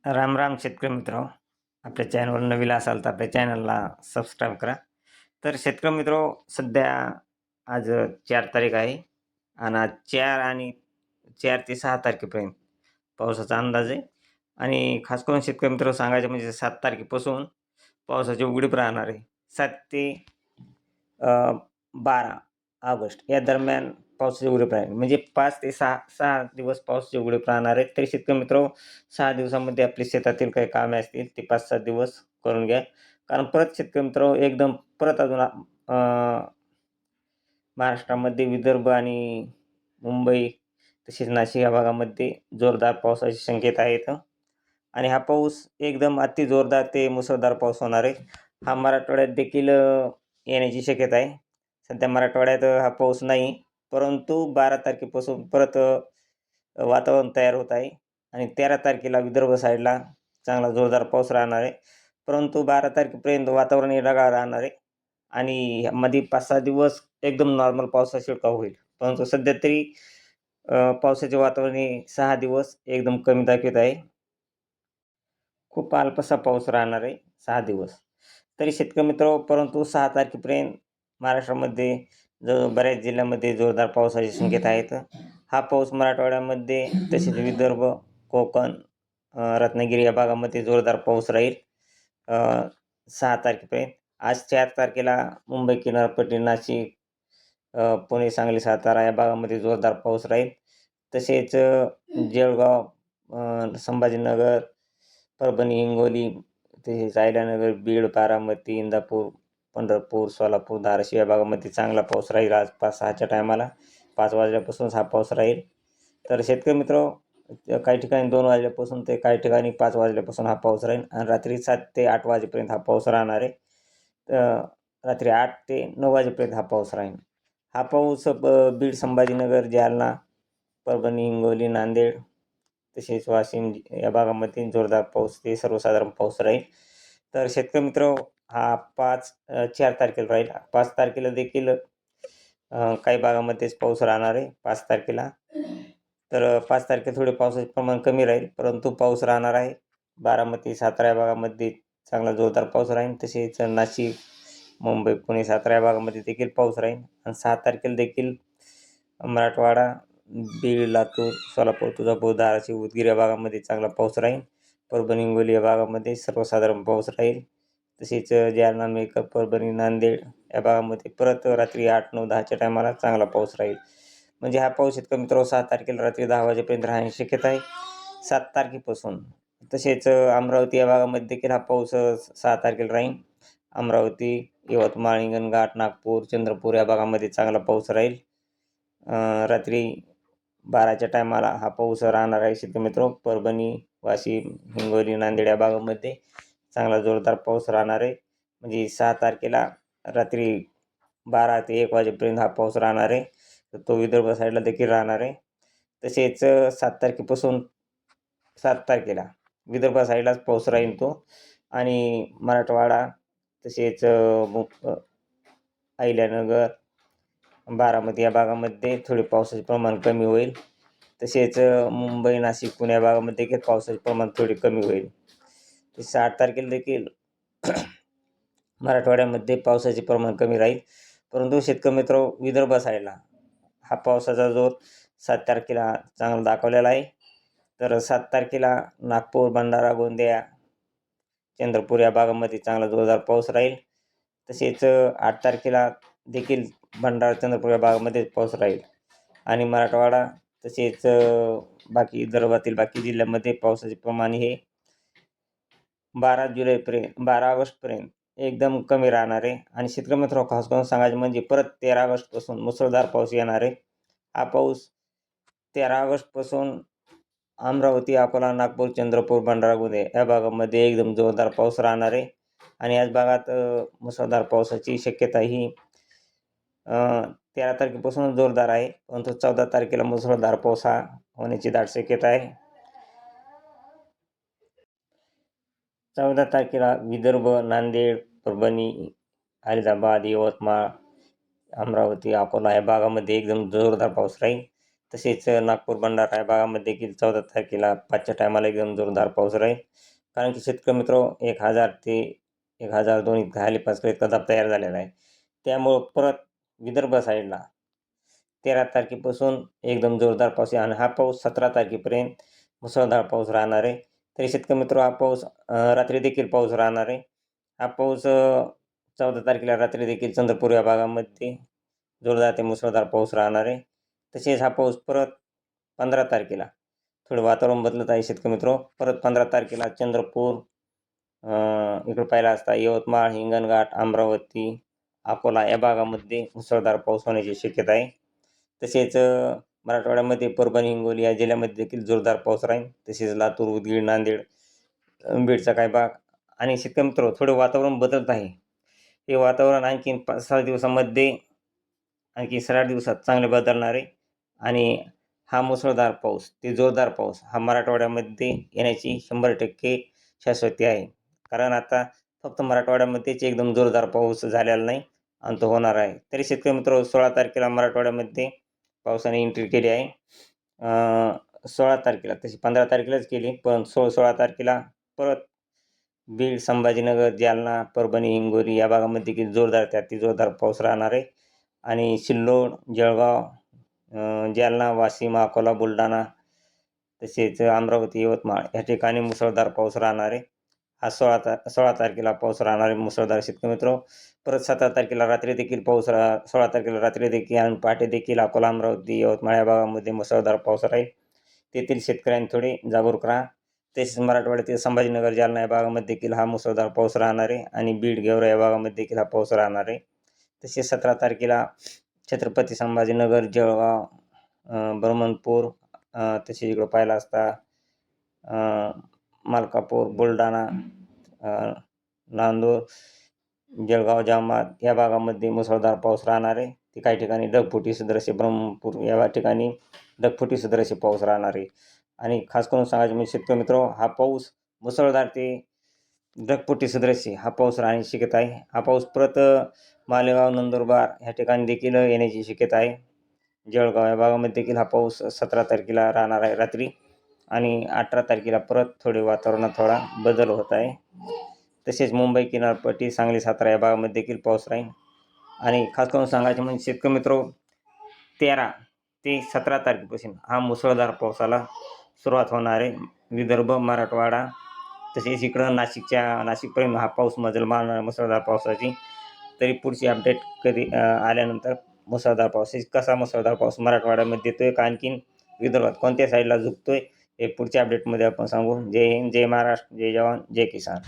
राम राम शेतकरी मित्र, आपल्या चॅनलवर नवीन असाल तर आपल्या चॅनलला सबस्क्राईब करा. तर शेतकरी मित्र, सध्या आज 4 तारीख आहे आणि आज 4 आणि 4 ते 6 तारखेपर्यंत पावसाचा अंदाज आहे. आणि खास करून शेतकरी मित्र सांगायचं म्हणजे 7 तारखेपासून पावसाची उघडीप राहणार आहे. 7 ते 12 ऑगस्ट या दरम्यान पावसाची उघडीप राहील. म्हणजे 5 ते 6 दिवस पावसाची उघडीप राहणार आहे. तरी शेतकरी मित्र, 6 दिवसामध्ये आपली शेतातील काही कामे असतील ते 5-7 दिवस करून घ्या. कारण परत शेतकरी मित्र एकदम परत अजून महाराष्ट्रामध्ये विदर्भ आणि मुंबई तसेच नाशिक या भागामध्ये जोरदार पावसाची शक्यता आहेत. आणि हा पाऊस एकदम अति जोरदार ते मुसळधार पाऊस होणार आहे. हा मराठवाड्यात देखील येण्याची शक्यता आहे. सध्या मराठवाड्यात हा पाऊस नाही, परंतु 12 तारखेपासून परत वातावरण तयार होत आहे आणि 13 तारखेला विदर्भ साईडला चांगला जोरदार पाऊस राहणार आहे. परंतु 12 तारखेपर्यंत वातावरण हे ढगाळ राहणार आहे आणि मध्ये 5-6 दिवस एकदम नॉर्मल पावसाचा शिडकाव होईल. परंतु सध्या तरी पावसाचे वातावरण हे 6 दिवस एकदम कमी दाखवत आहे. खूप अल्पसा पाऊस राहणार आहे 6 दिवस. तरी शेतकरी मित्र, परंतु 6 तारखेपर्यंत महाराष्ट्रामध्ये बऱ्याच जिल्ह्यामध्ये जोरदार पावसाची शक्यता आहेत. हा पाऊस मराठवाड्यामध्ये तसेच विदर्भ, कोकण, रत्नागिरी या भागामध्ये जोरदार पाऊस राहील 6 तारखेपर्यंत. आज 4 तारखेला मुंबई किनारपट्टी, नाशिक, पुणे, सांगली, सातारा या भागामध्ये जोरदार पाऊस राहील. तसेच जळगाव, संभाजीनगर, परभणी, हिंगोली, तसेच अहिल्यानगर, बीड, बारामती, इंदापूर, पंढरपूर, सोलापूर, धाराशिव या भागामध्ये चांगला पाऊस राहील. आज 5-6च्या टायमाला 5 वाजल्यापासूनच हा पाऊस राहील. तर शेतकरी मित्र, काही ठिकाणी 2 वाजल्यापासून ते काही ठिकाणी 5 वाजल्यापासून हा पाऊस राहील आणि रात्री 7 ते 8 वाजेपर्यंत हा पाऊस राहणार आहे. रात्री 8 ते 9 वाजेपर्यंत हा पाऊस राहील. हा पाऊस बीड, संभाजीनगर, जालना, परभणी, हिंगोली, नांदेड तसेच वाशिम या भागामध्ये जोरदार पाऊस ते सर्वसाधारण पाऊस राहील. तर शेतकरी मित्र, हा 4 तारखेला राहील. 5 तारखेला देखील काही भागामध्येच पाऊस राहणार आहे 5 तारखेला. तर 5 तारखेला थोडे पावसाचे प्रमाण कमी राहील, परंतु पाऊस राहणार आहे. बारामती, सातारा या भागामध्ये चांगला जोरदार पाऊस राहील. तसेच नाशिक, मुंबई, पुणे, सातारा या भागामध्ये देखील पाऊस राहील. आणि 6 तारखेला देखील मराठवाडा, बीड, लातूर, सोलापूर, तुळजापूर, धाराशिव, उदगीर या भागामध्ये चांगला पाऊस राहील. परभणी, हिंगोली या भागामध्ये सर्वसाधारण पाऊस राहील. तसेच जालना, मेकर, परभणी, नांदेड या भागामध्ये परत रात्री 8, 9, 10च्या टायमाला चांगला पाऊस राहील. म्हणजे हा पाऊस शेतकरी मित्रांनो 6 तारखेला रात्री 10 वाजेपर्यंत राहण्याची शक्यता आहे 7 तारखेपासून. तसेच अमरावती या भागामध्ये देखील हा पाऊस 6 तारखेला राहील. अमरावती, यवतमाळ, हिंगणघाट, नागपूर, चंद्रपूर या भागामध्ये चांगला पाऊस राहील. रात्री 12च्या टायमाला हा पाऊस राहणार आहे शेतकरी मित्रांनो. परभणी, वाशिम, हिंगोली, नांदेड या भागामध्ये चांगला जोरदार पाऊस राहणार आहे. म्हणजे 6 तारखेला रात्री 12 ते 1 वाजेपर्यंत हा पाऊस राहणार आहे. तर तो विदर्भ साईडला देखील राहणार आहे. तसेच 7 तारखेपासून 7 तारखेला विदर्भ साईडलाच पाऊस राहील तो. आणि मराठवाडा तसेच अहिल्यानगर, बारामती या भागामध्ये थोडे पावसाचे प्रमाण कमी होईल. तसेच मुंबई, नाशिक, पुणे या भागामध्ये देखील पावसाचे प्रमाण थोडे कमी होईल. 8 तारखेला देखील मराठवाड्यामध्ये पावसाचे प्रमाण कमी राहील. परंतु शेतकरी मित्र, विदर्भ साईडला हा पावसाचा जोर 7 तारखेला चांगला दाखवलेला आहे. तर 7 तारखेला नागपूर, भंडारा, गोंदिया, चंद्रपूर या भागामध्ये चांगला जोरदार पाऊस राहील. तसेच 8 तारखेला देखील भंडारा, चंद्रपूर या भागामध्ये पाऊस राहील. आणि मराठवाडा तसेच बाकी विदर्भातील बाकी जिल्ह्यामध्ये पावसाचे प्रमाण हे 12 ऑगस्टपर्यंत एकदम कमी राहणार आहे. आणि शेतकरी मित्रांनो, खास करून सांगायचं म्हणजे परत 13 ऑगस्टपासून मुसळधार पाऊस येणार आहे. हा पाऊस 13 ऑगस्टपासून अमरावती, अकोला, नागपूर, चंद्रपूर, भंडारा, गोंदिया या भागामध्ये एकदम जोरदार पाऊस राहणार आहे. आणि याच भागात मुसळधार पावसाची शक्यता ही 13 तारखेपासून जोरदार आहे, परंतु 14 तारखेला मुसळधार पाऊस हा होण्याची दाट शक्यता आहे. 14 तारखेला विदर्भ, नांदेड, परभणी, अहमदाबाद, यवतमाळ, अमरावती, अकोला या भागामध्ये एकदम जोरदार पाऊस राहील. तसेच नागपूर भंडारा या भागामध्ये देखील 14 तारखेला 5च्या टायमाला एकदम जोरदार पाऊस राहील. कारण की शेतकरी मित्र 1000 ते 1002 इतका हेलिपासचा इतका दाब तयार झालेला आहे. त्यामुळं परत विदर्भ साईडला 13 तारखेपासून एकदम जोरदार पाऊस आहे आणि हा पाऊस 17 तारखेपर्यंत मुसळधार पाऊस राहणार आहे. तरी शेतकरी मित्र हा पाऊस रात्री देखील पाऊस राहणार आहे. हा पाऊस 14 तारखेला रात्री देखील चंद्रपूर या भागामध्ये जोरदार ते मुसळधार पाऊस राहणार आहे. तसेच हा पाऊस परत 15 तारखेला थोडं वातावरण बदलत आहे शेतकरी मित्र. परत 15 तारखेला चंद्रपूर इकडे पाहिला असता यवतमाळ, हिंगणघाट, अमरावती, अकोला या भागामध्ये मुसळधार पाऊस होण्याची शक्यता आहे. तसेच मराठवाड्यामध्ये परभणी, हिंगोली या जिल्ह्यामध्ये देखील जोरदार पाऊस राहील. तसेच लातूर, उदगीर, नांदेड, बीडचा काही भाग आणि शेतकरी मित्र थोडे वातावरण बदलत आहे. हे वातावरण आणखीन 5-6 दिवसामध्ये आणखी 7-8 दिवसात चांगले बदलणार आहे आणि हा मुसळधार पाऊस ते जोरदार पाऊस हा मराठवाड्यामध्ये येण्याची 100% शाश्वती आहे. कारण आता फक्त मराठवाड्यामध्येच एकदम जोरदार पाऊस झालेला नाही आणि तो होणार आहे. तरी शेतकरी मित्र 16 तारखेला मराठवाड्यामध्ये पावसाने एंट्री केली आहे. 16 तारखेला तशी 15 तारखेलाच केली, पण 16 तारखेला परत बीड, संभाजीनगर, जालना, परभणी, हिंगोली या भागामध्ये देखील जोरदार ते अतिजोरदार पाऊस राहणार आहे आणि सिल्लोड, जळगाव, जालना, वाशिम, अकोला, बुलढाणा तसेच अमरावती, यवतमाळ या ठिकाणी मुसळधार पाऊस राहणार आहे. हा 16 तारखेला पाऊस राहणार आहे मुसळधार शेतकरी मित्र. परत 17 तारखेला रात्री देखील 16 तारखेला रात्री देखील आणि पहाटे देखील अकोला, अमरावती, यवतमाळ या भागामध्ये मुसळधार पाऊस राहील. तेथील शेतकऱ्यांनी थोडे जागरूक राहा. तसेच मराठवाड्यातील संभाजीनगर, जालना या भागामध्ये देखील हा मुसळधार पाऊस राहणार आहे आणि बीड, गेवराई या भागामध्ये देखील हा पाऊस राहणार आहे. तसेच 17 तारखेला छत्रपती संभाजीनगर, जळगाव, बर्मणपूर तसेच इकडं पाहिला असता मलकापूर, बुलढाणा, नांदूर, जळगाव, जामगाव या भागामध्ये मुसळधार पाऊस राहणार आहे. ते काही ठिकाणी ढगफुटी सदृश्य ब्रह्मपूर या ठिकाणी ढगफुटी सदृश्य पाऊस राहणार आहे. आणि खास करून सांगायचं म्हणजे शेतकरी मित्र हा पाऊस मुसळधार ते ढगफुटी सदृश्य हा पाऊस राहण्याची शक्यता आहे. हा पाऊस परत मालेगाव, नंदुरबार ह्या ठिकाणी देखील येण्याची शक्यता आहे. जळगाव या भागामध्ये देखील हा पाऊस 17 तारखेला राहणार आहे रात्री आणि 18 तारखेला परत थोडे वातावरणात थोडा बदल होत आहे. तसेच मुंबई किनारपट्टी, सांगली, सातारा या भागामध्ये देखील पाऊस राहील. आणि खास करून सांगायचं म्हणजे शेतकरी मित्र 13 ते 17 तारखेपासून हा मुसळधार पावसाला सुरुवात होणार आहे. विदर्भ, मराठवाडा तसेच इकडं नाशिकपर्यंत हा पाऊस मजल मारणार मुसळधार पावसाची. तरी पुढची अपडेट कधी आल्यानंतर मुसळधार पाऊस कसा मुसळधार पाऊस मराठवाड्यामध्ये येतोय का आणखीन विदर्भात कोणत्या साईडला झुकतोय हे पुढच्या अपडेटमध्ये आपण सांगू. जय हिंद, जय महाराष्ट्र, जय जवान, जय किसान.